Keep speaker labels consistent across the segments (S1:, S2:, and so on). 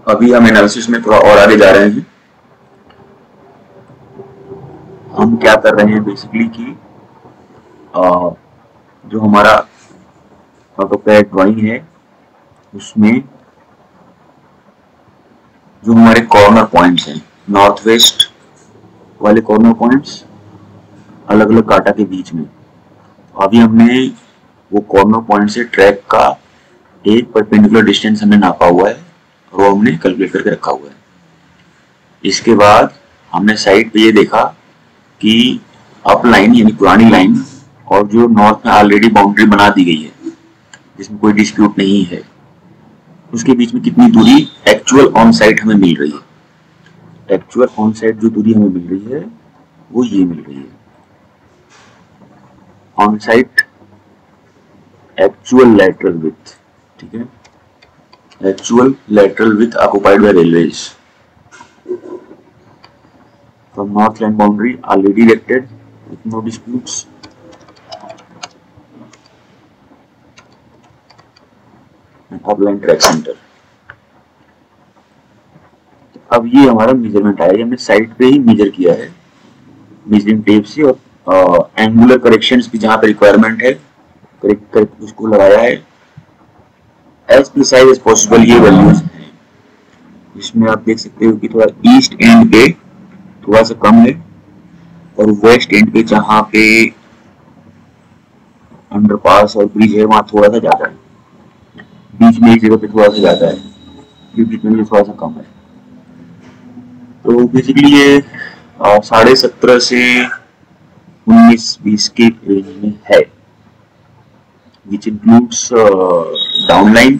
S1: अभी हम एनालिसिस में थोड़ा और आगे जा रहे हैं। हम क्या कर रहे हैं बेसिकली कि जो हमारा ऑटोकैड ड्राइंग है उसमें जो हमारे कॉर्नर पॉइंट्स हैं, नॉर्थ वेस्ट वाले कॉर्नर पॉइंट्स अलग अलग कांटा के बीच में, अभी हमने वो कॉर्नर पॉइंट से ट्रैक का एक परपेंडिकुलर डिस्टेंस हमने नापा हुआ है और वो हमने कैलकुलेट करके रखा हुआ है। इसके बाद हमने साइड पे ये देखा कि अप लाइन यानी पुरानी लाइन और जो नॉर्थ में ऑलरेडी बाउंड्री बना दी गई है जिसमें कोई डिस्प्यूट नहीं है, उसके बीच में कितनी दूरी एक्चुअल ऑन साइट हमें मिल रही है। एक्चुअल ऑन साइट जो दूरी हमें मिल रही है वो ये मिल रही है। On site actual lateral width, ठीक है, actual lateral width occupied by railways from north line boundary already erected with no disputes and upline track center। अब ये हमारा मेजरमेंट आया, हमने साइड पे ही मेजर किया है मेजरिंग टेप से और एंगुलर करेक्शंस भी जहां पे रिक्वायरमेंट है करेक्ट करके उसको लगाया है। एज प्रिसाइज एज पॉसिबल ये वैल्यूज हैं। इसमें आप देख सकते हो कि थोड़ा ईस्ट एंड पे थोड़ा सा कम है और वेस्ट एंड पे जहां पे अंडरपास और ब्रिज है वहां थोड़ा सा ज्यादा है, बीच में एक जगह पे थोड़ा सा ज्यादा है, बीच में थोड़ा सा कम है। तो बेसिकली ये 17.5 से 19-20 के रेंज में है, which includes downline,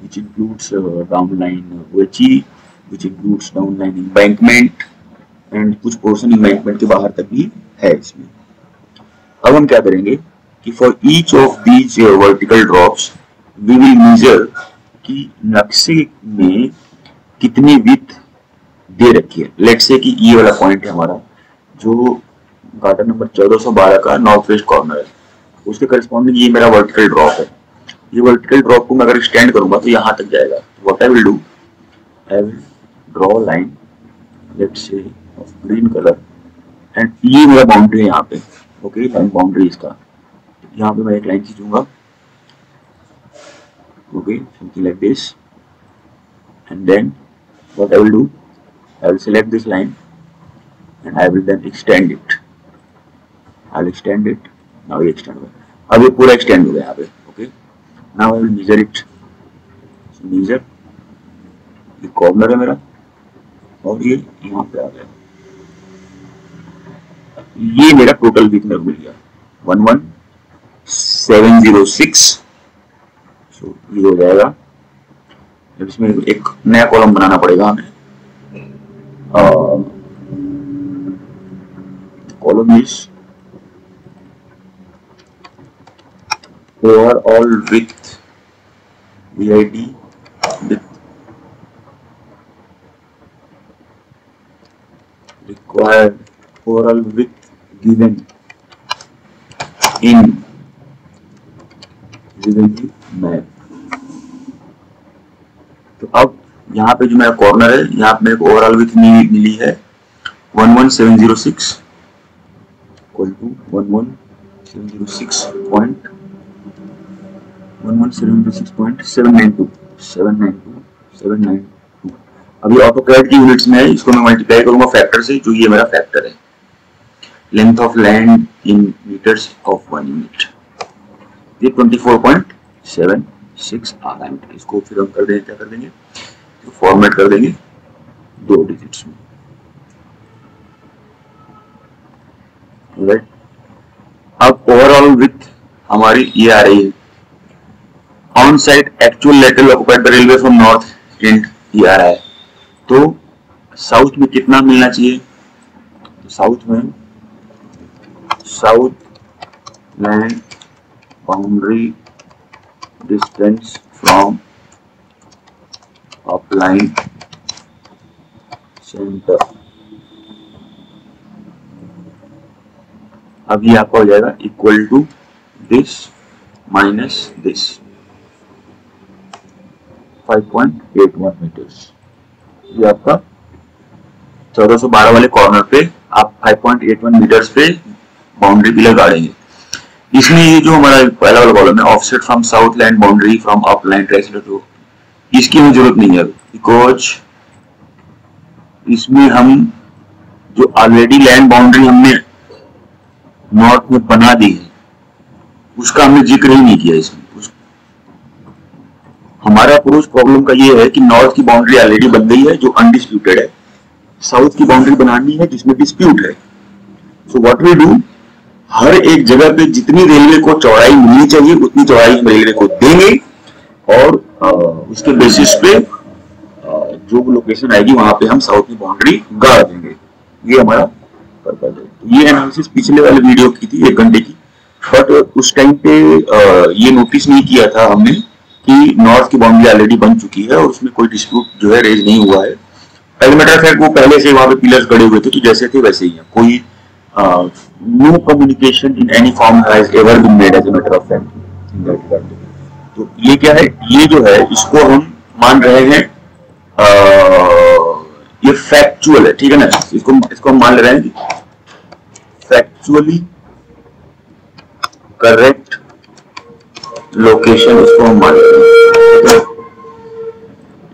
S1: which includes downline OHE, which includes downline embankment and कुछ पोर्शन embankment के बाहर तक भी है इसमें। अब हम क्या करेंगे कि for each of these vertical drops we will measure कि नक्शे में कितनी विड्थ दे रखी है। लेट्स से कि ये वाला पॉइंट है हमारा जो गार्डर नंबर 1412 का नॉर्थ वेस्ट कॉर्नर है, उसके करस्पॉन्डिंग ये मेरा वर्टिकल ड्रॉप है। ये वर्टिकल ड्रॉप को मैं अगर एक्सटेंड करूंगा तो यहाँ तक जाएगा। What I will do, I will draw line let's say of green colour and ये मेरा बाउंड्री है यहाँ पे। ओके, लाइन बाउंड्री इसका, यहाँ पे मैं एक लाइन खींचूंगा। Okay, something like this and then what I will do, I will select this line and I will then extend it. I will extend it. Now ये extend हो गया। अब ये पूरा extend हो गया यहाँ पे। Okay. Now I will measure it. So measure, ये corner है मेरा और ये यहाँ पे आ गया। ये मेरा टोटल विड्थ में मिल गया 11706। So ये हो जाएगा। अब इसमें एक नया कॉलम बनाना पड़ेगा हमें। column is overall width, VID width required, overall width given in map। तो अब यहाँ पे जो मेरा कॉर्नर है यहाँ पे मेरे को ओवरऑल विड्थ मिली है 11706 इक्वल टू 11706.792। अभी ऑटोकैड की यूनिट्स में है, इसको मैं मल्टीप्लाई करूंगा फैक्टर से, जो ये मेरा फैक्टर है length of land in meters of 1 unit, ये 24.76 आ रहा है। इसको फिर हम कर देंगे, क्या कर देंगे, फॉर्मेट कर देंगे 2 डिजिट्स में। राइट, अब ओवरऑल विड्थ हमारी ये आ रही है। On site actual lateral occupied by railway from north and ये आ रहा है। तो साउथ में कितना मिलना चाहिए, तो साउथ में south land boundary distance from upline center, अब ये आपका हो जाएगा equal to this minus this. 5.81 meters. ये आपका 1412 वाले कॉर्नर पे आप 5.81 मीटर्स पे बाउंड्री पिलर गाड़ेंगे। इसमें ये जो हमारा पहला वाला कॉलम है, offset from south land boundary from up line ट्रेसलेट, इसकी हमें जरूरत नहीं है बिकॉज इसमें हम जो ऑलरेडी लैंड बाउंड्री हमने नॉर्थ में बना दी है उसका हमने जिक्र ही नहीं किया इसमें। हमारा अप्रोच प्रॉब्लम का ये है कि नॉर्थ की बाउंड्री ऑलरेडी बन गई है जो अनडिस्प्यूटेड है, साउथ की बाउंड्री बनानी है जिसमें डिस्प्यूट है। सो व्हाट वी डू, हर एक जगह पे जितनी रेलवे को चौड़ाई मिलनी चाहिए उतनी चौड़ाई हम रेलवे को देंगे और उसके बेसिस पे जो लोकेशन आएगी वहां पे हम साउथ की बाउंड्री गाड़ देंगे। ये हमारा पर्पज है। ये एनालिसिस पिछले वाले वीडियो की थी 1 घंटे की, बट उस टाइम पे ये नोटिस नहीं किया था हमने कि नॉर्थ की बाउंड्री ऑलरेडी बन चुकी है और उसमें कोई डिस्प्यूट जो है रेज नहीं हुआ है। एज मैटर ऑफ फैक्ट वो पहले से वहां पे पिलर्स गड़े हुए थे तो जैसे थे वैसे ही है, कोई no communication in any form has ever been made as a matter of fact in that regard. तो ये क्या है, ये जो है इसको हम मान रहे हैं ये फैक्चुअल है, ठीक है ना, इसको हम मान ले रहे हैं कि फैक्चुअली करेक्ट लोकेशन, इसको हम मान रहे हैं,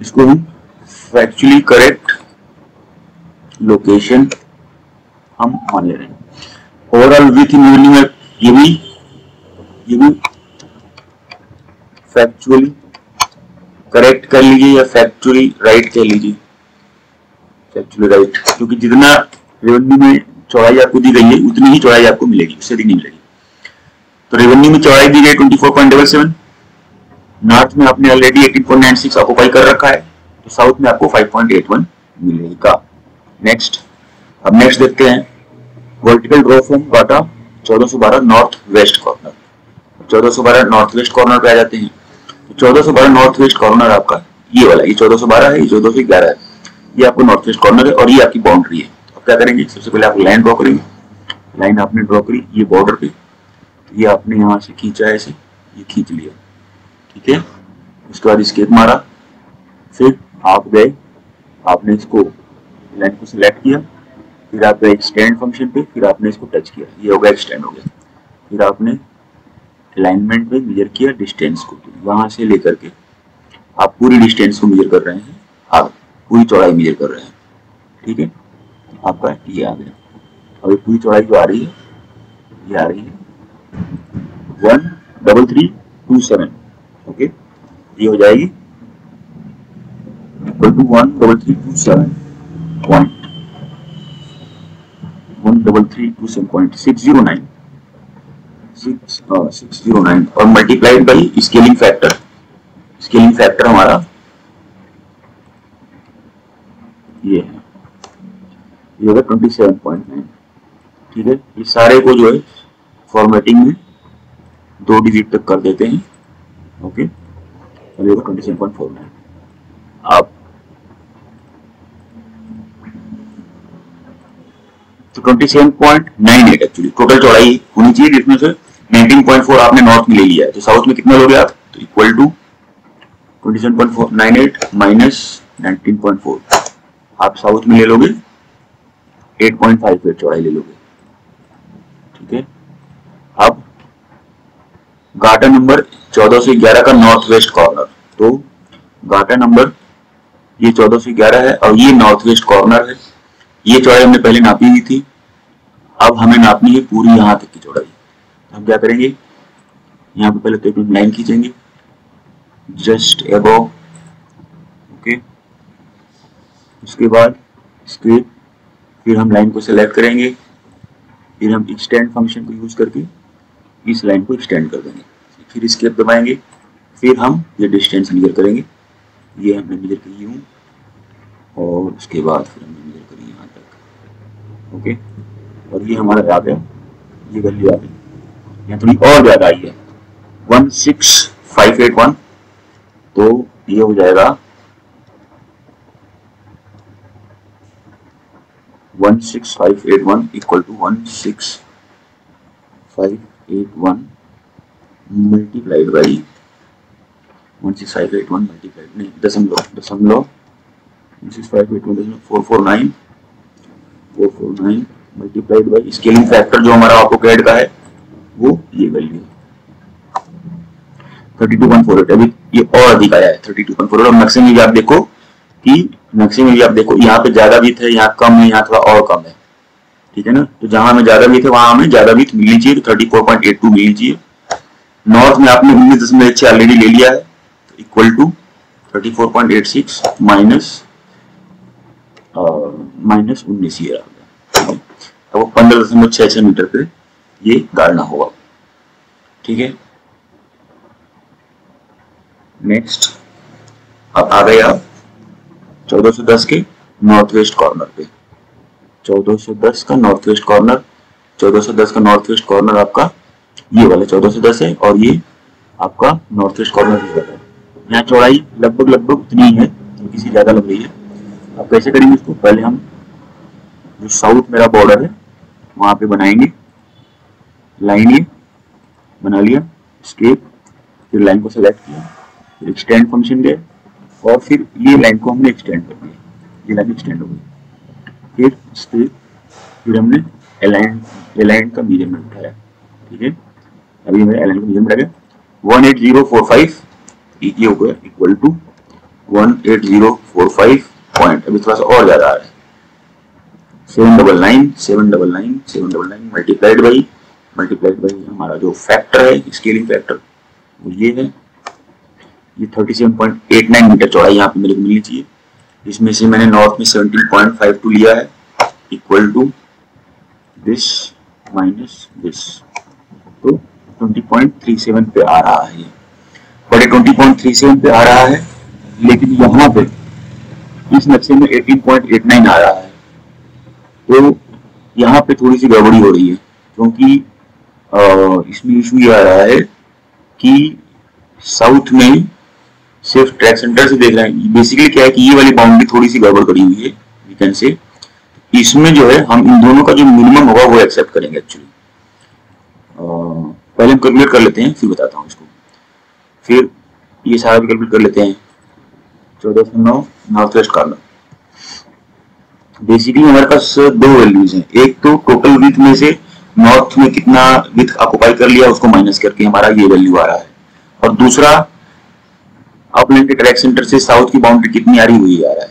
S1: इसको हम फैक्चुअली करेक्ट लोकेशन हम मान ले रहे हैं। ओवरऑल विथ इन यूनिंग में ये भी फैक्चुअली करेक्ट कर लीजिए या फैक्चुअली राइट कह लीजिए, फैक्चुअली राइट, क्योंकि जितना रेवेन्यू में चौड़ाई आपको दी गई है उतनी ही चौड़ाई आपको मिलेगी, उससे अधिक नहीं मिलेगी। तो रेवेन्यू में चौड़ाई दी गई 24.77, नॉर्थ में आपने ऑलरेडी 18.96 ऑक्युपाई कर रखा है, तो साउथ में आपको 5.81 मिलेगा। नेक्स्ट, अब नेक्स्ट देखते हैं vertical draw from Gata 1412 north west corner. 1412 north west corner पे आ जाते हैं। 1412 नॉर्थ वेस्ट कॉर्नर आपका ये वाला, ये 1412 है, ये 1411 है, ये आपको नॉर्थ वेस्ट कॉर्नर है और ये आपकी बाउंड्री है। अब क्या करेंगे, सबसे पहले आप लाइन ड्रॉ करेंगे। लाइन आपने ड्रॉ करी ये बॉर्डर पे, ये आपने यहाँ से खींचा ऐसे, ये खींच लिया, ठीक है। उसके बाद स्केप मारा, फिर आप गए, आपने इसको लाइन को सिलेक्ट किया, फिर आप गए एक्सटेंड फंक्शन पे, फिर आपने इसको टच किया, ये हो गया एक्सटेंड हो गया। फिर आपने अलाइनमेंट में मेजर किया डिस्टेंस को, वहां से लेकर के आप पूरी डिस्टेंस को मेजर कर रहे हैं, आप पूरी चौड़ाई मेजर कर रहे हैं, ठीक है। आपका ये आ गया। अभी पूरी चौड़ाई जो आ रही है ये आ रही है 13327, ओके, ये हो जाएगी इक्वल टू 13327 पॉइंट 13327.609 और multiplied by scaling factor. Scaling factor हमारा ये है, ये होगा 27.9, ठीक है। ये सारे को जो है फॉर्मेटिंग में 2 डिजिट तक कर देते हैं, ओके, और ये होगा 27.49। आप तो 27.98 एक्चुअली टोटल चौड़ाई होनी चाहिए, जिसमें से 19.4 आपने नॉर्थ में ले लिया है, तो साउथ में कितना लोगे आप, तो इक्वल टू 27.98 माइनस 19.4 आप साउथ में ले लोगे 8.58 चौड़ाई ले लोगे, ठीक है। अब गाटा नंबर 1411 का नॉर्थ वेस्ट कॉर्नर, तो गाटा नंबर ये 1411 है और ये नॉर्थ वेस्ट कॉर्नर है। ये चौड़ाई हमने पहले नापी हुई थी, अब हमें नापनी है पूरी यहां तक की चौड़ाई। हम क्या करेंगे, यहाँ पे पहले तो एक लाइन खींचेंगे जस्ट अबव, ओके, उसके बाद स्केप, फिर हम लाइन को सिलेक्ट करेंगे, फिर हम एक्सटेंड फंक्शन को यूज करके इस लाइन को एक्सटेंड कर देंगे, फिर स्केप दबाएंगे, फिर हम ये डिस्टेंस मेजर करेंगे, ये हमने मेजर की हूँ, और उसके बाद फिर हमने मेजर करी यहाँ तक, ओके, और ये हमारा आ गया, ये वैल्यू आ गई, यहाँ थोड़ी और ज्यादा आई है 16581, तो ये हो जाएगा 16581 equal to 16581 multiplied by 16,581 multiplied नहीं दशमलव 16,581.449 मल्टीप्लाइड बाई स्केलिंग फैक्टर जो हमारा ऑटोकैड का है वो ये वैल्यू 32.48। अभी ये और अधिक आया है 32.48। और मैक्सिमम भी आप देखो कि यहाँ पे ज्यादा भी थे, यहाँ कम है, यहाँ थोड़ा और कम है, ठीक है ना। तो जहां हमें ज्यादा भी थे वहां हमें ज्यादा भी मिलनी चाहिए, तो 34.82 मिलनी चाहिए। नॉर्थ में आपने 19.6 ऑलरेडी ले लिया है, तो इक्वल टू 34.86 माइनस 19 ये आ गया। अब वो 15.66 मीटर पे ये गाड़ना होगा, ठीक है। नेक्स्ट अब आ गए आप 1410 के नॉर्थ वेस्ट कॉर्नर पे। 1410 का नॉर्थ वेस्ट कॉर्नर, 1410 का नॉर्थ वेस्ट कॉर्नर आपका ये वाला 1410 है, और ये आपका नॉर्थ वेस्ट कॉर्नर ये वाला है। यहाँ चौड़ाई लगभग उतनी ही है, हल्की सी ज्यादा लग रही है। अब कैसे करेंगे इसको, पहले हम जो साउथ मेरा बॉर्डर है वहां पे बनाएंगे लाइन, ये बना लिया, स्केप, फिर लाइन को सेलेक्ट किया, फिर एक्सटेंड फंक्शन गए, और फिर ये लाइन को हमने एक्सटेंड कर दिया, ये लाइन एक्सटेंड हो गई। फिर स्केप, फिर हमने अलाइन का मेजरमेंट उठाया, ठीक है। अभी मेरा अलाइन का मेजरमेंट आ गया 18045, ये हो गया इक्वल टू 18045 पॉइंट। अभी थोड़ा सा और ज्यादा आ रहा है 799 मल्टीप्लाइड बाई हमारा जो फैक्टर है स्केलिंग फैक्टर वो ये है, ये 37.89 मीटर चौड़ाई यहाँ पे मेरे को मिलनी चाहिए। इसमें से मैंने नॉर्थ में 17.52 लिया है, equal to this minus this, तो 20.37 पे आ रहा है। ये बड़े 20.37 पे आ रहा है, लेकिन यहाँ पे इस नक्शे में 18.89 आ रहा है। तो यहाँ पे थोड़ी सी गड़बड़ी हो रही है, क्योंकि इसमें इशू ये आ रहा है कि साउथ में सिर्फ ट्रैक सेंटर से देख रहे हैं। बेसिकली क्या है कि ये वाली बाउंड्री थोड़ी सी गड़बड़ करी हुई है, वी कैन से। इसमें जो है हम इन दोनों का जो मिनिमम होगा वो एक्सेप्ट करेंगे एक्चुअली। पहले हम कैलकुलेट कर लेते हैं, फिर बताता हूँ इसको। फिर ये सारा भी कैलकुलेट कर लेते हैं। 1409 नॉर्थ वेस्ट कॉर्नर, बेसिकली हमारे पास दो वैल्यूज हैं। एक तो टोटल विड्थ में से नॉर्थ में कितना विड्थ ऑक्युपाई कर लिया उसको माइनस करके हमारा ये वैल्यू आ रहा है, और दूसरा अपलाइन के ट्रैक सेंटर से साउथ की बाउंड्री कितनी आ रही हुई आ रहा है।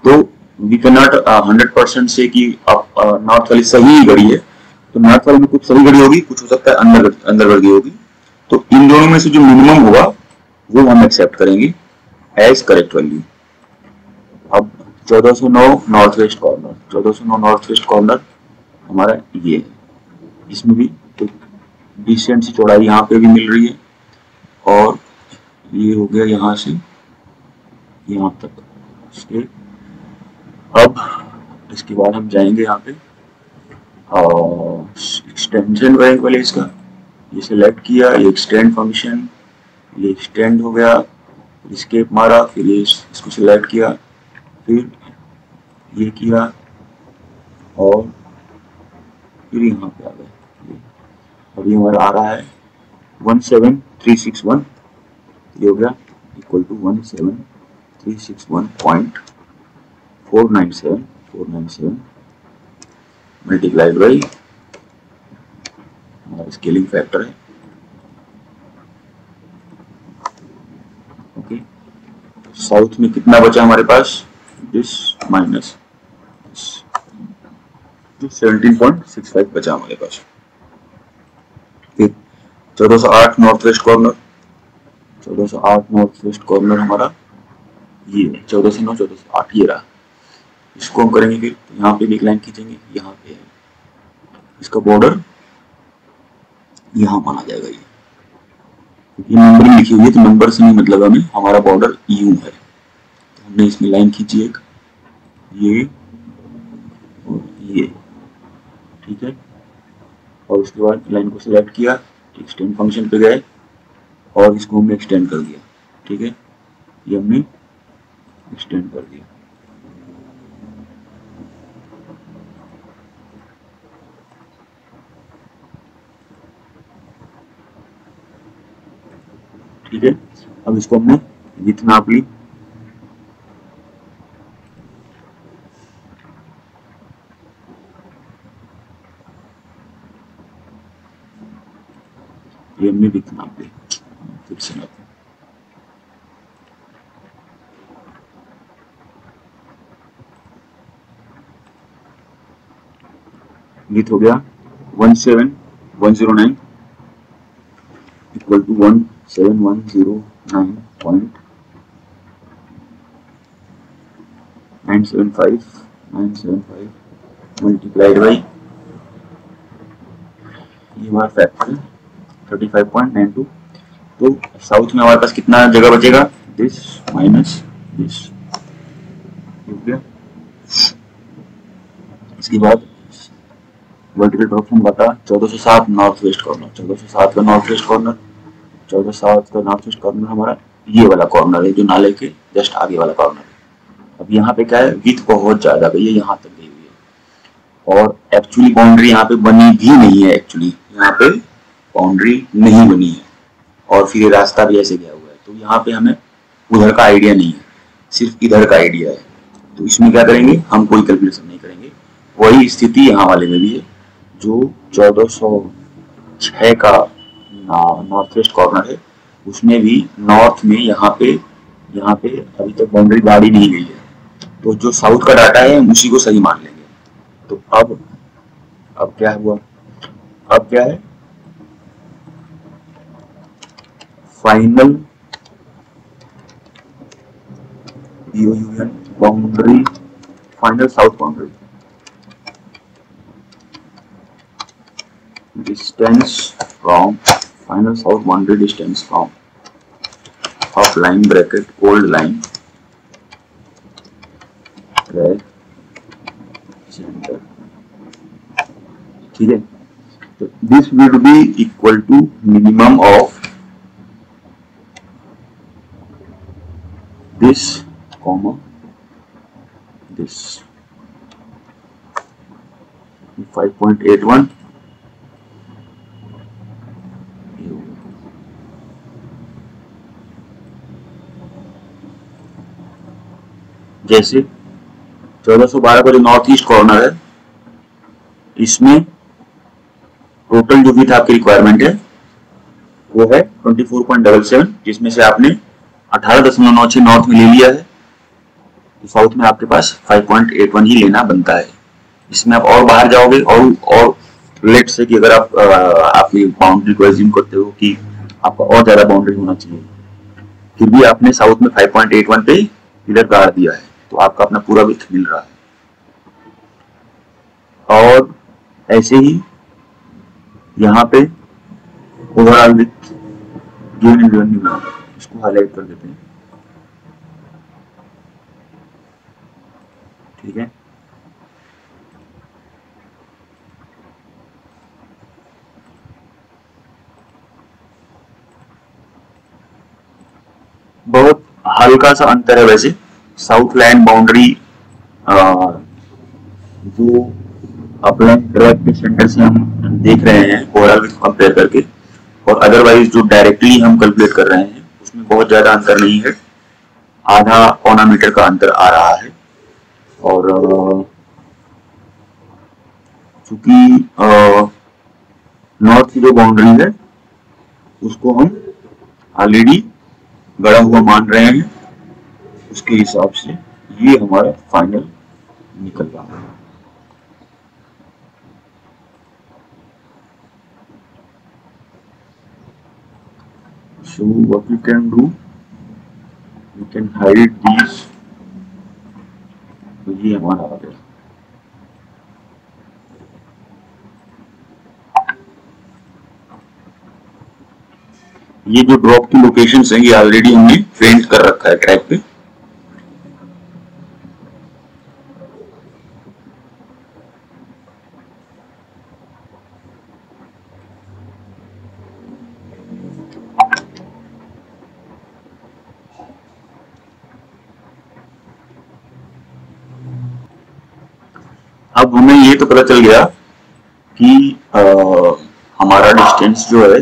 S1: तो वी कैन नॉट 100% से कि नॉर्थ वाली सही गड़ी है, तो नॉर्थ वाले में कुछ सही गड़ी होगी, कुछ हो सकता है अंदर गड़ी होगी। तो इन दोनों में से जो मिनिमम होगा वो हम एक्सेप्ट करेंगे एज करेक्ट वैल्यू। अब 1409 north west corner, 1409 north west corner हमारा ये है। इसमें भी एक डिसेंट सी चौड़ाई यहाँ पे भी मिल रही है, और ये हो गया यहाँ से यहाँ तक इसके। अब इसके बाद हम जाएंगे यहाँ पे एक्सटेंशन करेंगे पहले इसका। ये सिलेक्ट किया, ये एक्सटेंड फंक्शन, ये एक्सटेंड हो गया, एस्केप मारा, फिर ये इसको सिलेक्ट किया, फिर ये किया, और फिर यहाँ पे आ गए। अभी हमारा आ रहा है 17361, ये हो गया इक्वल टू 17361.497 मल्टीप्लाइड बाई हमारा स्केलिंग फैक्टर है। ओके, साउथ में कितना बचा हमारे पास, दिस माइनस 17.65 बचा हमारे पास। फिर 1408 north west corner, 1408 north west corner हमारा ये 1409 1408 ये रहा। इसको हम करेंगे, फिर यहाँ पे भी एक लाइन खींचेंगे, यहाँ पे है इसका बॉर्डर, यहाँ माना जाएगा ये, क्योंकि नंबरिंग लिखी हुई है तो नंबर से नहीं मतलब हमें, हमारा बॉर्डर यूं है। तो हमने इसमें लाइन खींची एक, ये और ये, ठीक है। और उसके बाद लाइन को सिलेक्ट किया, एक्सटेंड फंक्शन पे गए, और इसको हमने एक्सटेंड कर दिया, ठीक है। ये हमने एक्सटेंड कर दिया, ठीक है। अब इसको हमने विथ नाप ली, ये हमने विथ नाप ली, फिर से नाप विथ हो गया 17109 इक्वल टू 17109.975 मल्टीप्लाइड बाई ये हमारा फैक्टर 35.92। तो साउथ में हमारे पास कितना जगह बचेगा, दिस माइनस दिस, हो गया। इसके बाद वर्टिकल डायरेक्शन बता 1407 नॉर्थ वेस्ट कॉर्नर, 1407 का नॉर्थ वेस्ट कॉर्नर, 1407 का नॉर्थ वेस्ट कॉर्नर हमारा ये वाला कॉर्नर है जो नाले के जस्ट आगे वाला कॉर्नर है। अब यहाँ पे क्या है, विड्थ बहुत ज्यादा गई है, यहाँ तक गई हुई है, और एक्चुअली बाउंड्री यहाँ पे बनी भी नहीं है, एक्चुअली यहाँ पे बाउंड्री नहीं बनी है, और फिर ये रास्ता भी ऐसे गया हुआ है। तो यहाँ पे हमें उधर का आइडिया नहीं है, सिर्फ इधर का आइडिया है। तो इसमें क्या करेंगे, हम कोई कैलकुलेशन नहीं करेंगे, वही स्थिति यहाँ वाले में भी है। जो 1406 का नॉर्थ वेस्ट कॉर्नर है उसमें भी नॉर्थ में यहाँ पे अभी तक बाउंड्री गाड़ी नहीं गई है, तो जो साउथ का डाटा है हम उसी को सही मान लेंगे। तो अब क्या हुआ, अब क्या है, final boundary, final south boundary distance from final south boundary distance from of line bracket old line right center, ठीक है। तो this will be equal to minimum of this comma this 5.81 जैसे 1412 का जो नॉर्थ ईस्ट कॉर्नर है इसमें total जो width आपकी रिक्वायरमेंट है वो है 24.77, जिसमें से आपने 18.96 नॉर्थ में ले लिया है, तो साउथ में आपके पास 5.81 ही लेना बनता है। इसमें आप और बाहर जाओगे और लेट से कि अगर आप आपकी बाउंड्री को एज्यूम करते हो कि आपका और ज्यादा बाउंड्री होना चाहिए, फिर भी आपने साउथ में 5.81 पे पिलर गाड़ दिया है, तो आपका अपना पूरा विड्थ मिल रहा है। और ऐसे ही यहाँ पे overall width given in given new, इसको हाईलाइट कर देते हैं, ठीक है। बहुत हल्का सा अंतर है वैसे, साउथ लैंड बाउंड्री जो अपलैंड ट्रैक के सेंटर से हम देख रहे हैं ओवरऑल विड्थ कंपेयर करके, और अदरवाइज जो डायरेक्टली हम कैलकुलेट कर रहे हैं उसमें बहुत ज्यादा अंतर नहीं है, आधा पौना मीटर का अंतर आ रहा है। और चूंकि नॉर्थ की जो बाउंड्री है उसको हम ऑलरेडी गड़ा हुआ मान रहे हैं, उसके हिसाब से ये हमारा फाइनल निकल रहा है। So what we can do, we can hide these, तो ये हमारा आ गया। ये जो ड्रॉप की लोकेशंस हैं ये ऑलरेडी हमने पेंट कर रखा है ट्रैक पे। अब हमें ये तो पता चल गया कि हमारा डिस्टेंस जो है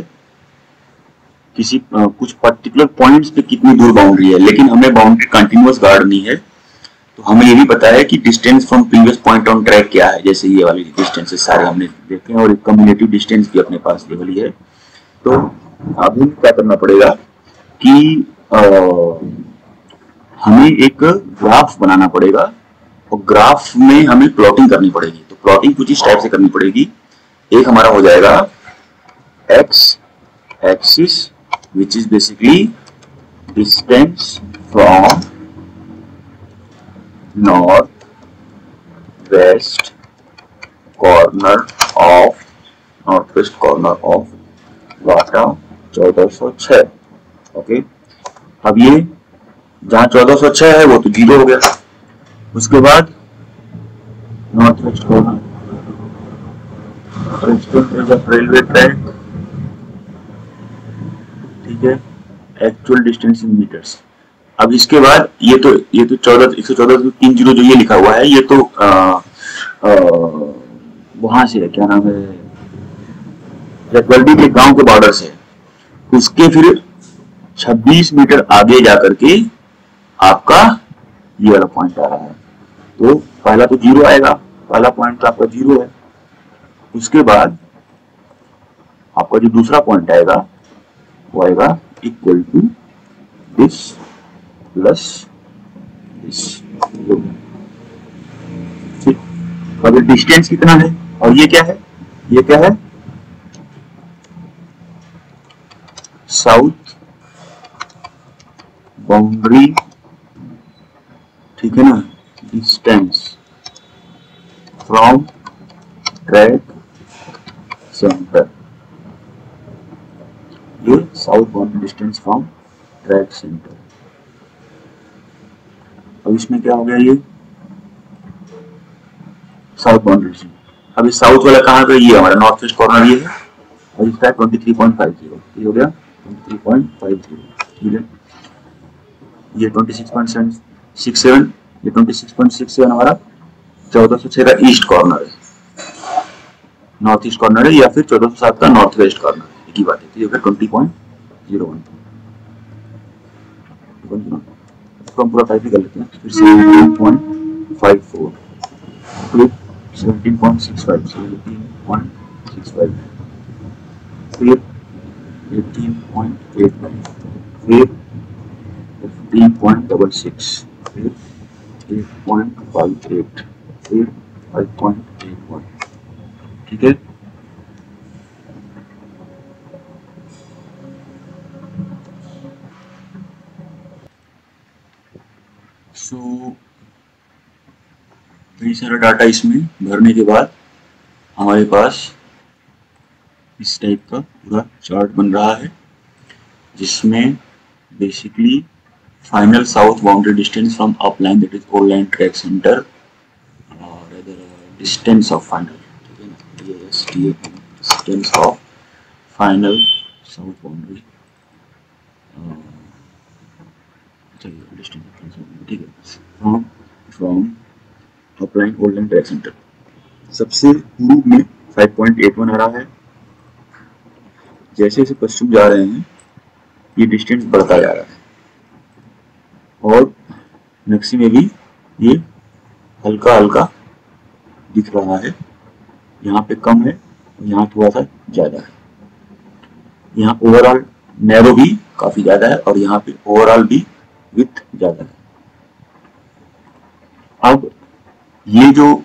S1: किसी कुछ पर्टिकुलर पॉइंट्स पे कितनी दूर बाउंड्री है, लेकिन हमें बाउंड्री कंटिन्यूअस गार्ड है। तो हमें ये भी पता है कि distance from previous point on track क्या है, जैसे ये वाली डिस्टेंसेस सारे हमने देखे हैं, और एक कम्युलेटिव डिस्टेंस भी अपने पास ये वाली है। तो अभी क्या करना पड़ेगा कि हमें एक ग्राफ बनाना पड़ेगा, और ग्राफ में हमें प्लॉटिंग करनी पड़ेगी। तो प्लॉटिंग कुछ इस टाइप से करनी पड़ेगी। एक हमारा हो जाएगा x axis which is basically distance from north west corner of north west corner of वाटा 1406। ओके, अब ये जहां 1406 है वो तो 0 हो गया। उसके बाद north west corner railway track, ठीक है, एक्चुअल डिस्टेंस इन मीटर्स। अब इसके बाद ये तो 114 जो ये लिखा हुआ है, ये तो वहां से है, क्या नाम है, रतवल्डी के गांव के बॉर्डर से। उसके फिर 26 मीटर आगे जाकर के आपका ये वाला पॉइंट आ रहा है। तो पहला तो 0 आएगा, पहला पॉइंट तो आपका 0 है। उसके बाद आपका जो दूसरा पॉइंट आएगा वो आएगा equal to this plus this. अब डिस्टेंस कितना है, और ये क्या है, ये क्या है, साउथ बाउंड्री, ठीक है ना, डिस्टेंस फ्रॉम ट्रैक सेंटर, ये south boundary distance from track centre. अब इसमें क्या हो गया, ये साउथ बाउंड्री डिस्टेंस। अब ये साउथ वाला कहाँ पे, ये हमारा नॉर्थ वेस्ट कॉर्नर ये है, और इसका 23.50, ये हो गया 23.50, ठीक है। ये 26.67, ये 26.67 हमारा 1406 का ईस्ट कॉर्नर है, नॉर्थ ईस्ट कॉर्नर है, या फिर 1407 का नॉर्थ वेस्ट कॉर्नर है, एक ही बात है। ये 20.01 इसको हम पूरा टाइप ही कर लेते हैं। फिर 17.54, फिर 17.65, 17.65, फिर 18.89, फिर 15.66, फिर 8.58, फिर 5.81, ठीक है। सो कई सारा डाटा इसमें भरने के बाद हमारे पास इस टाइप का पूरा चार्ट बन रहा है, जिसमें basically final south boundary distance from upline, that is old line track centre, और डिस्टेंस ऑफ फाइनल, ठीक है ना, ये distance of final south boundary, ठीक है, from upline old line track centre. सबसे पूर्व में 5.81 आ रहा है। जैसे जैसे पश्चिम जा रहे हैं ये डिस्टेंस बढ़ता जा रहा है, और नक्शे में भी ये हल्का हल्का दिख रहा है, यहाँ पे कम है, यहाँ थोड़ा सा ज्यादा है। यहाँ ओवरऑल नैरो भी काफी ज्यादा है, और यहाँ पे ओवरऑल भी विड्थ ज्यादा है। अब ये जो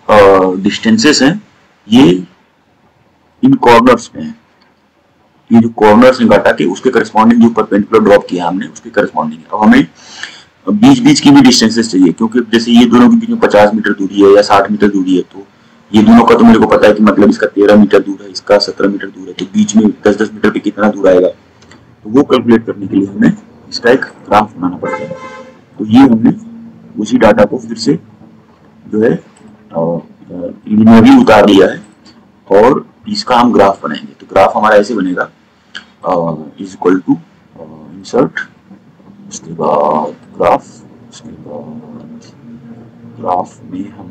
S1: डिस्टेंसेस हैं ये इन कॉर्नर्स में है, ये जो कॉर्नर्स हैं घटा के उसके करस्पॉन्डिंग जो परपेंडिकुलर ड्रॉप किया हमने उसके करस्पॉन्डिंग है। अब हमें बीच बीच की भी डिस्टेंसेस चाहिए, क्योंकि जैसे ये दोनों के बीच में 50 मीटर दूरी है या 60 मीटर दूरी है, तो ये दोनों का तो मेरे को पता है कि मतलब इसका 13 मीटर दूर है, इसका 17 मीटर दूर है, तो बीच में 10-10 मीटर पे कितना दूर आएगा, तो वो कैलकुलेट करने के लिए हमें इसका एक ग्राफ बनाना पड़ता है। तो ये हमने उसी डाटा को फिर से जो है लिनियरली उतार लिया है, और इसका हम ग्राफ बनाएंगे। तो ग्राफ हमारा ऐसे बनेगा, इज इक्वल टू इंसर्ट, उसके बाद ग्राफ, उसके बाद ग्राफ में हम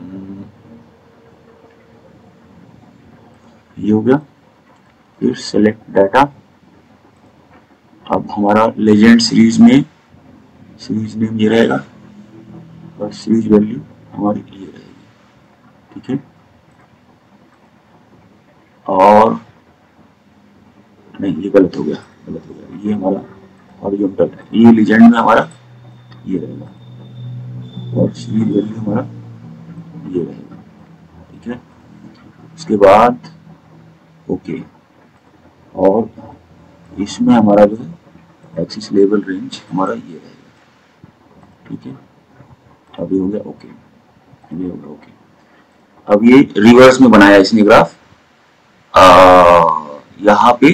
S1: ये हो गया, फिर सेलेक्ट डाटा, अब हमारा लेजेंड सीरीज नेम ये रहेगा और सीरीज वैल्यू हमारी ये रहेगी, ठीक है। और नहीं, ये गलत हो गया, ये हमारा हॉरिजॉन्टल है, ये लेजेंड में हमारा ये रहेगा और सीरीज वैल्यू हमारा ये रहेगा, ठीक है। इसके बाद ओके, और इसमें हमारा जो है एक्सिस लेवल रेंज हमारा ये रहेगा, ठीक है। अभी हो गया ओके, ये हो गया ओके। अब ये रिवर्स में बनाया इसने ग्राफ, यहाँ पे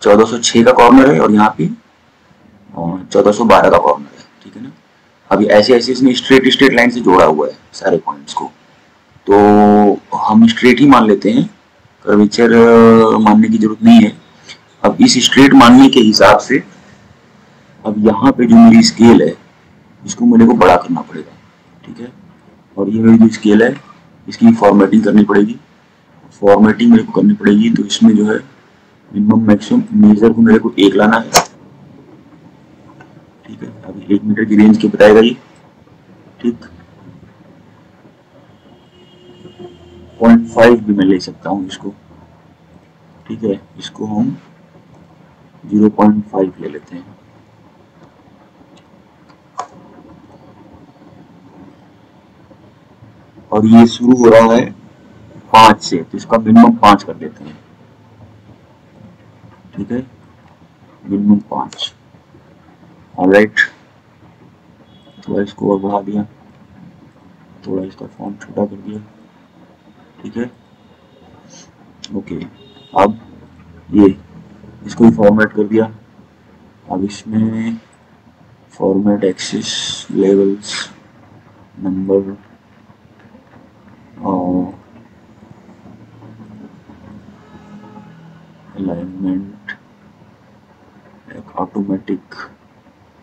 S1: 1406 का कॉर्नर है और यहाँ पे 1412 का कॉर्नर है, ठीक है ना। अभी ऐसे ऐसे इसने स्ट्रेट लाइन से जोड़ा हुआ है सारे पॉइंट्स को, तो हम स्ट्रेट ही मान लेते हैं, कर्वेचर मानने की जरूरत नहीं है। अब इस स्ट्रेट मानने के हिसाब से अब यहाँ पे जो मेरी स्केल है इसको मेरे को बड़ा करना पड़ेगा, ठीक है। और ये मेरी जो स्केल है इसकी फॉर्मेटिंग करनी पड़ेगी, फॉर्मेटिंग मेरे को करनी पड़ेगी। तो इसमें जो है मिनिमम मैक्सिमम मेजर को मेरे को 1 लाना है, ठीक है। अभी 1 मीटर की रेंज के बताएगा ये, ठीक। 0.5 भी मैं ले सकता हूँ इसको, ठीक है। इसको हम 0.5 ले लेते हैं। और ये शुरू हो रहा है 5 से, तो इसका मिनिमम 5 कर देते हैं, ठीक है। Minimum 5, alright. थोड़ा इसको और बढ़ा दिया, थोड़ा इसका फॉर्म छोटा कर दिया, ठीक है ओके। अब ये इसको भी फॉर्मेट कर दिया। अब इसमें फॉर्मेट एक्सिस लेवल्स नंबर और alignment, automatic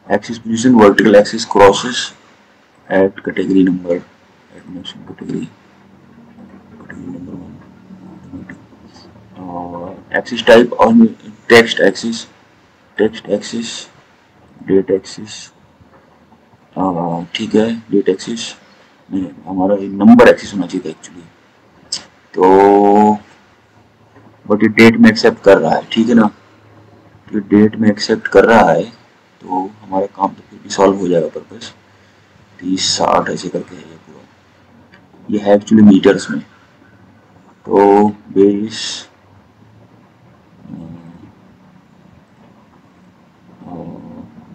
S1: axis position, vertical axis crosses at category number, admission category number 1, और एक्सिस टाइप और टेक्स्ट एक्सिस, डेट एक्सिस, ठीक है। डेट एक्सिस नहीं, हमारा नंबर एक्सिस होना चाहिए था एक्चुअली, तो बट ये डेट में एक्सेप्ट कर रहा है, ठीक है ना। तो डेट में एक्सेप्ट कर रहा है तो हमारा काम तो फिर भी सॉल्व हो जाएगा पर्पस। 30-60 ऐसे करके है ये पूरा, ये है एक्चुअली मीटर्स में। तो base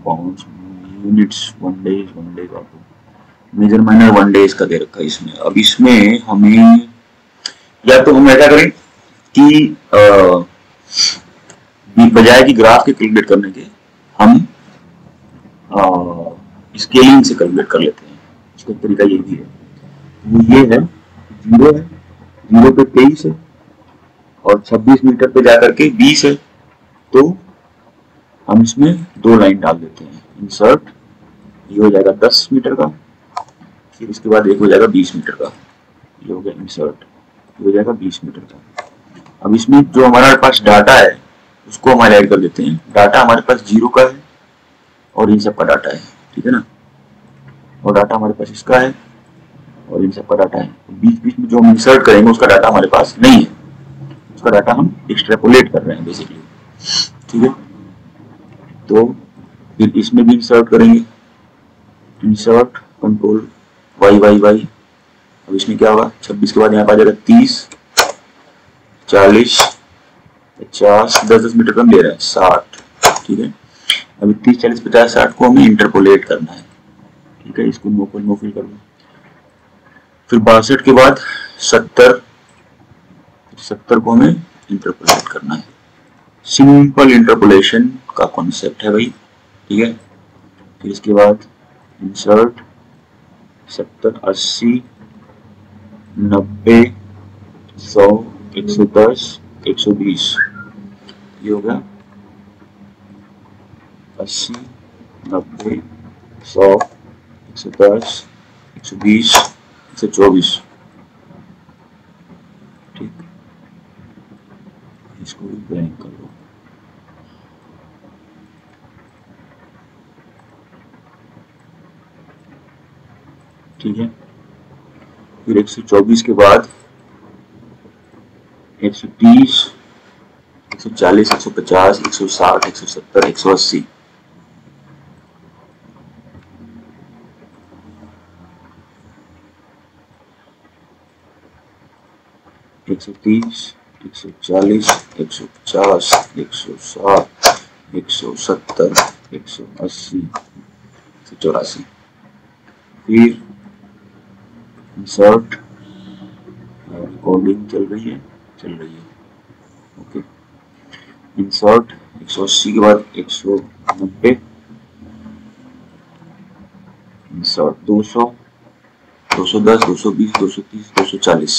S1: pounds units, 1 days auto major minor 1 days का दे रखा है इसमें। अब इसमें हमें या तो हम ऐसा करें कि बजाय कि ग्राफ के कैलकुलेट करने के हम स्केलिंग से कैलकुलेट कर लेते हैं। इसका तरीका ये भी है, वो ये है 0 पे 23 है और 26 मीटर पे जाकर के 20 है, तो हम इसमें 2 लाइन डाल देते हैं। इंसर्ट, ये हो जाएगा 10 मीटर का, फिर इसके बाद एक हो जाएगा 20 मीटर का, ये हो गया इंसर्ट, ये हो जाएगा 20 मीटर का। अब इसमें जो हमारे पास डाटा है उसको हम हाईलाइट कर देते हैं। डाटा हमारे पास 0 का है और इन सब का डाटा है, ठीक है ना। और डाटा हमारे पास इसका है और इन सब का डाटा है। बीच बीच में जो हम इंसर्ट करेंगे उसका डाटा हमारे पास नहीं है, उसका डाटा हम एक्सट्रैपोलेट कर रहे हैं बेसिकली, ठीक है। तो फिर इसमें भी इंसर्ट करेंगे, insert control Y Y Y. अब इसमें क्या होगा, 26 के बाद यहाँ पर आ जाएगा 30, 40, 50, 10-10 मीटर कम दे रहा है 60, ठीक है। अभी 30, 40, 50, 60 को हमें इंटरपोलेट करना है, ठीक है। इसको नो फिल कर दो। फिर 62 के बाद 70 को हमें इंटरपोलेट करना है। सिंपल इंटरपोलेशन का कॉन्सेप्ट है भाई, ठीक है। फिर इसके बाद इंसर्ट 70, 80, 90, 100, 110, 120, ये हो गया 80, 90, 100, 110, 120, 124, ठीक। इसको भी ब्लैंक कर लो। ठीक है। फिर 124 के बाद 130, 140, 150, 160, 170, 180, 130, 140, 150, 160, 170, 180, 184। फिर इंसर्ट, रिकॉर्डिंग चल रही है, ओके। इंसर्ट 180 के बाद 190, इंसर्ट 200, 210, 220, 230, 240,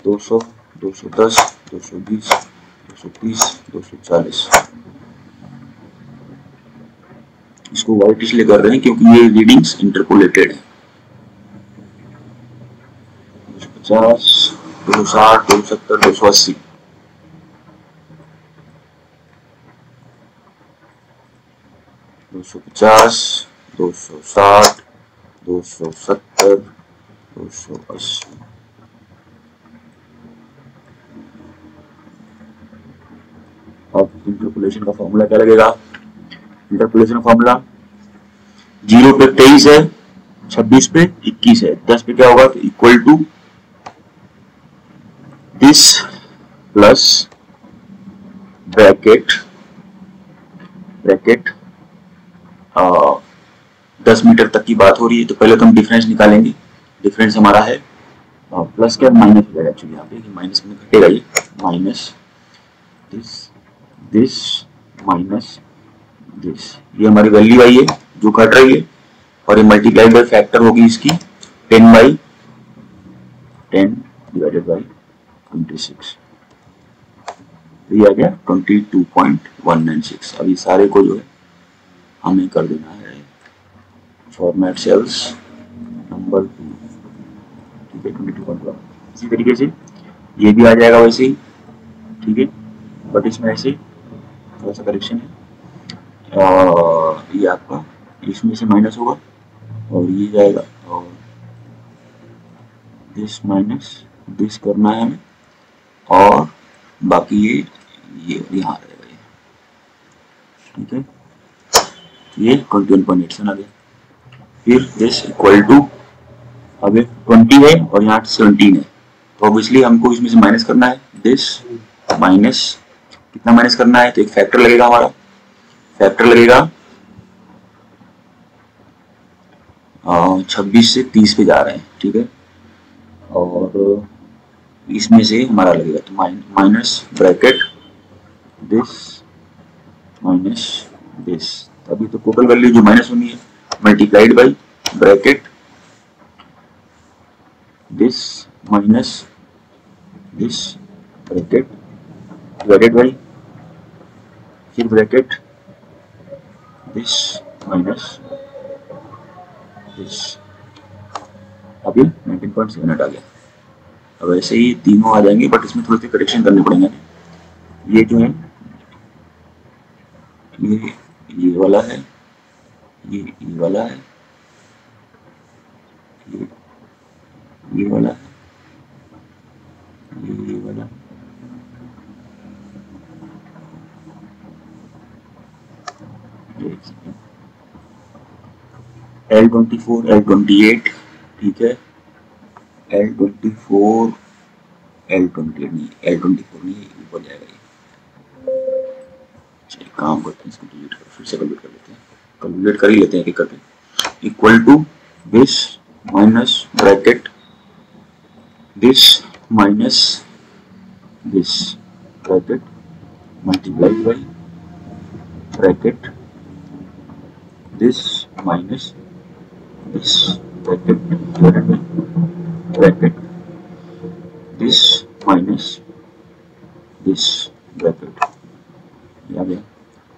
S1: 200, 210, 220, 230, 240। इसको व्हाइट इसलिए कर रहे हैं क्योंकि ये रीडिंग्स इंटरपोलेटेड है। 250, 260, 270, 280, 250, 260, 270, 280। अब इंटरपोलेशन का फॉर्मूला क्या लगेगा? इंटरपोलेशन फॉर्मूला 0 पे 23 है, 26 पे 21 है, 10 पे क्या होगा? तो equal to this plus bracket 10 meter तक की बात हो रही है, तो पहले तो हम डिफरेंस निकालेंगे। डिफरेंस हमारा है प्लस क्या माइनस हो जाएगा, एक्चुअली यहाँ पे माइनस में घटेगा, ये माइनस दिस माइनस दिस, ये हमारी वैल्यू आई है जो घट रही है, और ये मल्टीप्लाइड बाय फैक्टर होगी इसकी 10 डिवाइडेड बाई 26, तो ये आ गया 22.196। अभी सारे को जो है हमें कर देना है फॉर्मेट सेल्स नंबर 2, ठीक है, 22.1। इसी तरीके से ये भी आ जाएगा वैसे ही, ठीक है, बट इसमें ऐसे थोड़ा सा करेक्शन है, ये आपका इसमें से माइनस होगा और ये जाएगा, और दिस माइनस दिस करना है हमें, और बाकी ये यहाँ रहेगा ये, ठीक है। ये 21.8 आ गया। फिर दिस इक्वल टू, अब 20 है और यहाँ 17 है, तो ऑब्वियसली हमको इसमें से माइनस करना है। दिस माइनस कितना माइनस करना है, तो एक फैक्टर लगेगा, हमारा फैक्टर लगेगा 26 से 30 पे जा रहे हैं, ठीक है, और इसमें से हमारा लगेगा तो minus bracket this minus this, अभी तो टोटल वैल्यू जो माइनस होनी है multiplied by bracket this minus this bracket divided by, फिर ब्रैकेट दिस माइनस दिस। अभी 19.78 आ गया। अब ऐसे ही तीनों आ जाएंगे, बट इसमें थोड़े से करेक्शन करने पड़ेंगे। ये जो है ये वाला है, ये वाला है, ये वाला है, ये वाला, L24, L28, ठीक है, L24, L28 नहीं, L24 नहीं, ऊपर जाएगा ये। चलिए काम करते हैं, इसको डिलीट कर, फिर से कैलकुलेट कर लेते हैं, कैलकुलेट कर ही लेते हैं एक करके। Equal to this minus bracket this minus this bracket multiplied by bracket this minus this bracket divided by bracket this minus this bracket,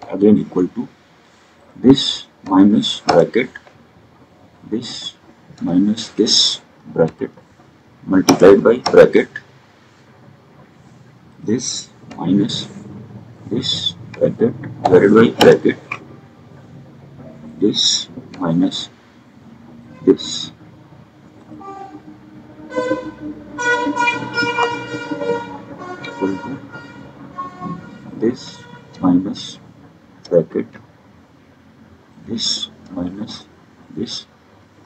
S1: again equal to this minus bracket this minus this bracket multiplied by bracket this minus this bracket divided by bracket this minus this equal to this minus bracket this minus this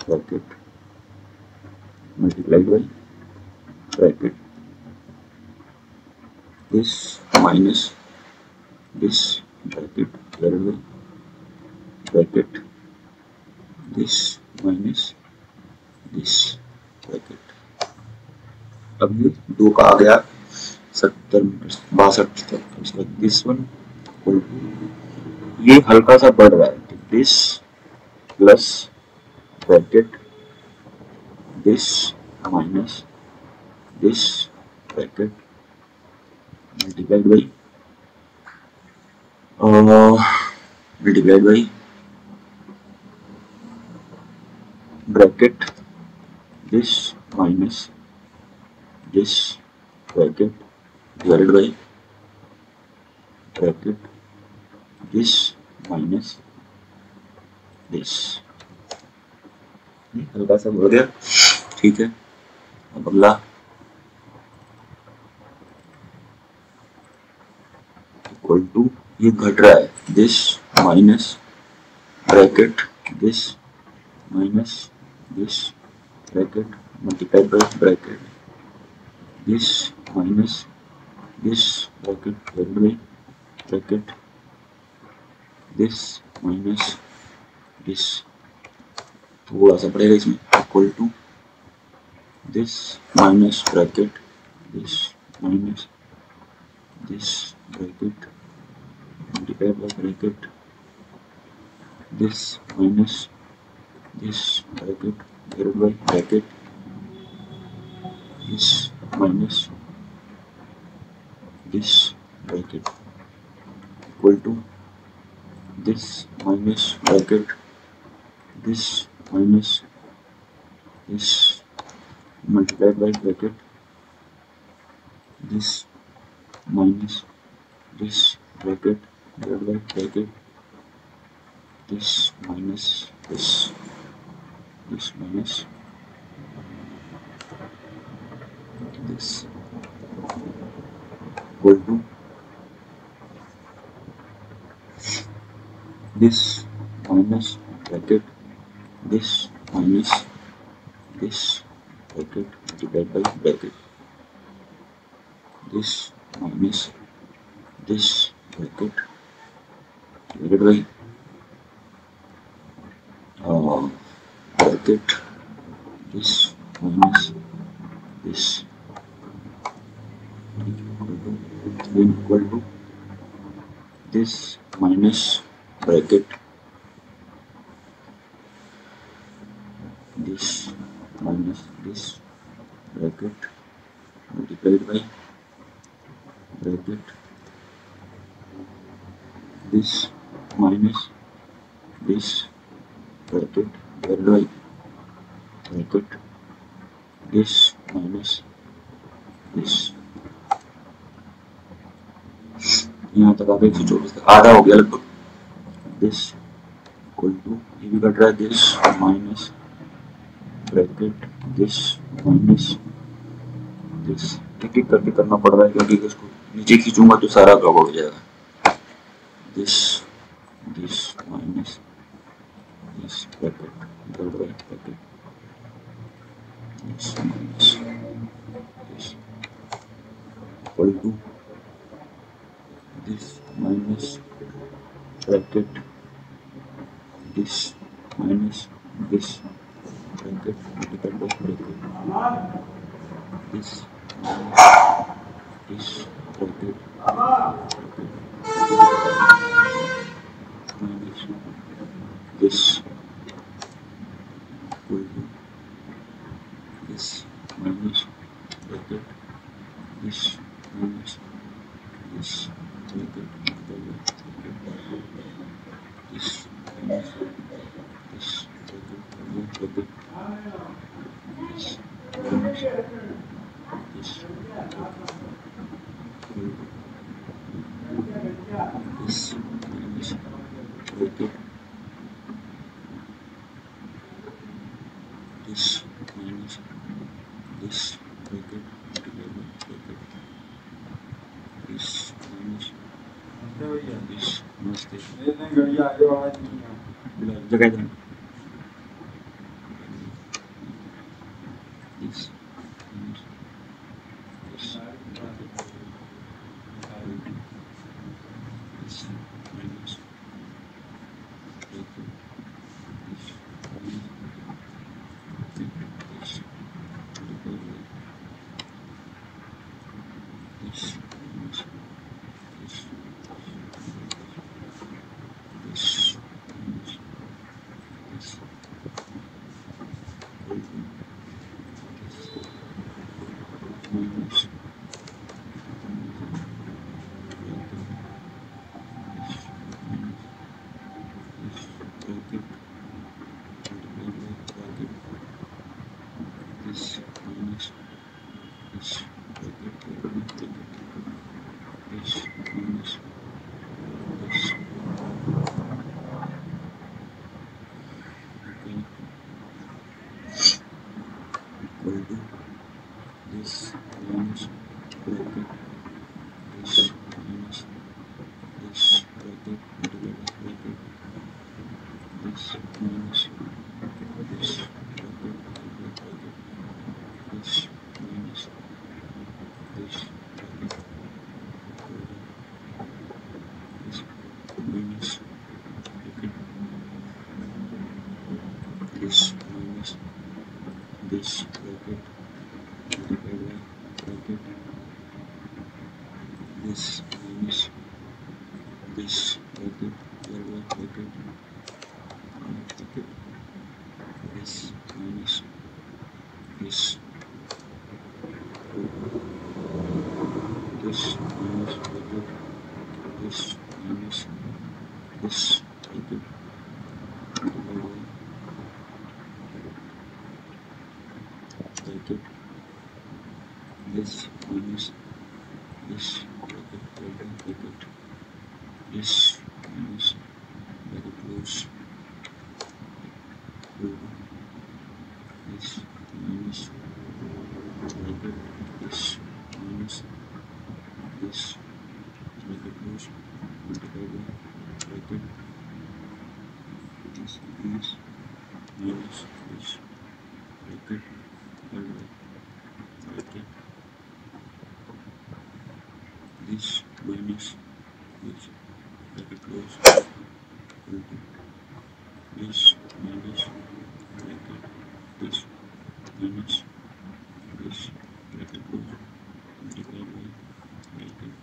S1: bracket multiplied by bracket this minus this bracket divided by bracket this minus this bracket. अब ये दो का आ गया 70 metre 62 तक. This one equal to ये हल्का सा बढ़ रहा है this plus bracket this minus this bracket multiplied by bracket this minus this bracket divided by bracket this minus this. हल्का सा बढ़ गया. ठीक है. अब अगला इक्वल टू ये घट रहा है this minus bracket this minus this bracket multiplied by bracket this minus this bracket divided by bracket this minus this. थोड़ा सा पड़ेगा इसमें equal to this minus bracket this minus this bracket multiplied by bracket this minus this bracket divided by bracket this minus this bracket equal to this minus bracket this minus this multiplied by bracket this minus this bracket divided by bracket this minus this minus this equal to this minus bracket this minus this bracket multiplied by bracket this minus this bracket divided by bracket this minus this equal to this minus bracket this minus this bracket multiplied by bracket this minus this bracket divided by bracket this minus this. यहाँ तक आ गया 124 तक आधा हो गया लगभग. This equal to ये भी कट रहा है this minus bracket this minus this. एक एक करके करना पड़ रहा है क्योंकि इसको नीचे खींचूंगा तो सारा गड़बड़ हो जाएगा. this minus this bracket divided by bracket this minus this equal to this minus bracket this minus this bracket multiplied by bracket this minus this bracket minus this equal to this minus bracket this minus this bracket this minus this bracket this minus this this minus bracket this minus this bracket multiplied by bracket this minus this नमस्ते जगह दें this minus this bracket this minus bracket this minus this multiplied by this minus this this minus this equal to this minus this minus this bracket this minus this okay equal to this minus bracket this minus this bracket multiplied by bracket this minus this bracket multiplied by bracket this minus this bracket this minus bracket this minus this bracket multiplied by bracket this minus this bracket divided by bracket this minus this this minus bracket this minus this bracket multiplied by bracket this minus this bracket divided by bracket this minus bracket close this minus bracket this minus this bracket close multiplied by bracket this minus minus this bracket divided by bracket this minus this bracket close equal to this minus bracket this minus this bracket close multiplied by bracket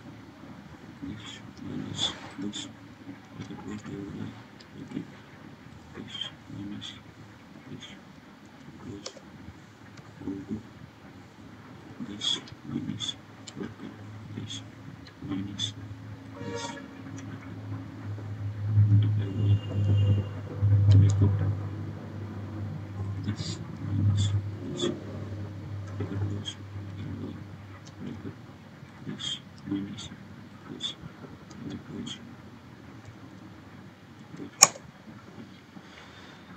S1: this minus this bracket close divided by bracket this minus this close equal to this minus bracket this minus this multiplied by bracket this minus this bracket close divided by bracket this minus this bracket close.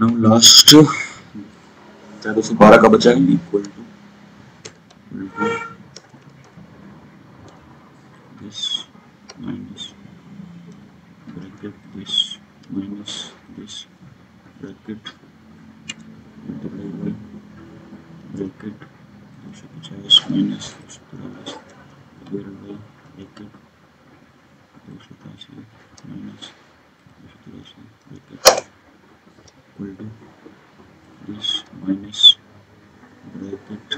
S1: Now last 412 का बचा है equal to this minus bracket this minus this bracket multiplied by bracket 250 minus 243 divided by bracket 283 minus 283 bracket equal to this minus bracket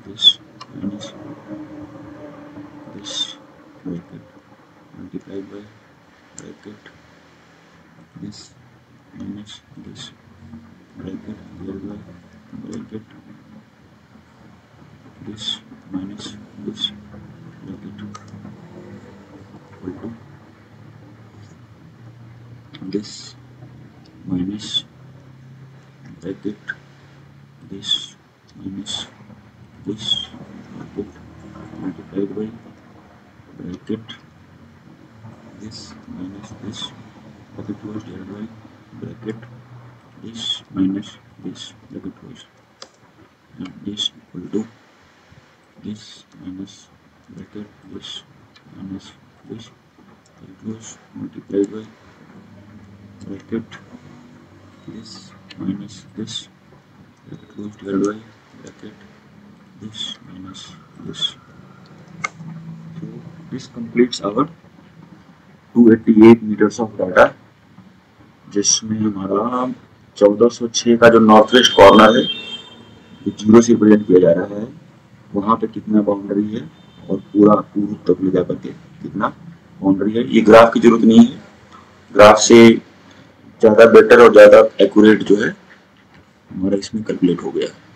S1: this minus this bracket multiplied by bracket this minus this bracket divided by bracket this minus this bracket equal to this minus bracket this minus this bracket multiplied by bracket this minus this bracket close divided by bracket this minus this bracket close, and this equal to this minus bracket this minus this close multiplied by bracket this minus this bracket close divided by bracket this minus this. So this completes our 288 meters of data, जिसमें हमारा 1406 का जो north west corner है जो 0 से represent किया जा रहा है, वहां पे कितना बाउंड्री है और पूरा पूर्व तक ले जाकर के कितना बाउंड्री है। ये ग्राफ की जरूरत नहीं है, ग्राफ से ज्यादा बेटर और ज्यादा एक्यूरेट जो है हमारा इसमें कैलकुलेट हो गया है।